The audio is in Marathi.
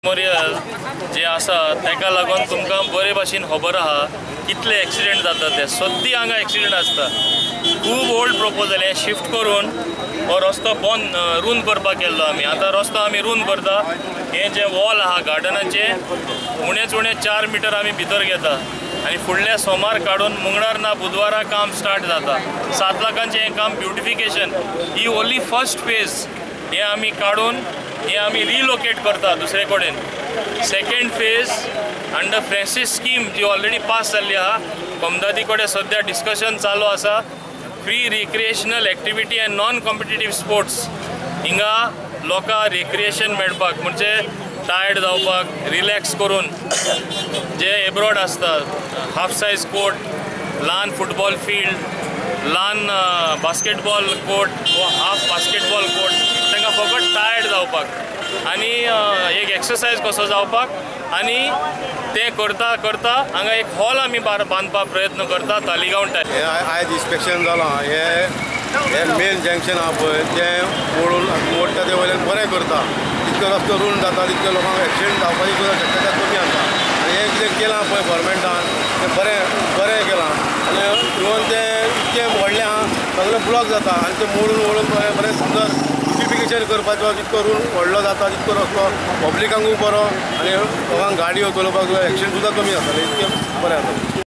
मेमोरियल जे आसा तेका लागून तुमकां बरे भाशेन खबर आहा कितले एक्सिडेंट जाता ते सद्दी हांगा एक्सिडेंट आसता। खूब ओल्ड प्रपोजल हे शिफ्ट करून हो रस्तो बंद रूंद करपाक केल्लो आमी। आतां रस्तो आमी रूंद करता। हे जे वॉल आहा गार्डनाचे उणेच उणे 4 मीटर आमी भितर घेता आनी फुडल्या सोमार काडून मंगळार ना बुधवारा काम स्टार्ट जाता। 7 लाखांचें हें काम ब्युटिफिकेशन ही ओन्ली फर्स्ट फेज हे आमी काडून हे आमी रिलोकेट करता दुसरे कडेन। Second phase under Francis scheme जी ऑलरेडी पास जाल्ली आहा कमदादी कडेन सद्या डिस्कशन चालू आसा। Free recreational activity and non competitive sports हिंगा लोकां रिक्रिएशन मेळपाक म्हणजे टायर्ड जावपाक रिलॅक्स करून जे एब्रॉड आसता हाफ सायज कोर्ट ल्हान फुटबॉल फील्ड ल्हान बास्केटबॉल कोर्ट व हाफ बास्केटबॉल कोर्ट तांकां फकत टायर्ड जावपाक आनी एक एक्सरसायज कसो जावपाक आनी ते करता करता हांगा एक हॉल आमी बांदपाक प्रयत्न करता तालिगांव टायप। आयज इन्स्पेक्शन जालां हे मेन जंक्शन आहा पळय तें मोडटा ते वयल्यान बरें करता। जितको रस्तो रूंद जाता तितके लोकांक एक्सिडेंट जावपाची सुद्दां शक्यता कमी आसा आनी हें कितें केलां पळय गव्हर्मेंटान तें बरें केलां आनी इवन तें इतकें व्हडलें आहा सगळें ब्लॉक जाता आनी तें मोडून बरें सुंदर ब्युटिफिकेशन करपाचो जितको रूंद व्हडलो जाता तितको रस्तो पब्लिकांकूय बरो आनी लोकांक गाडयो चलोवपाक एक्सिडेंट सुद्दां कमी जाताले इतकें बरें जाता।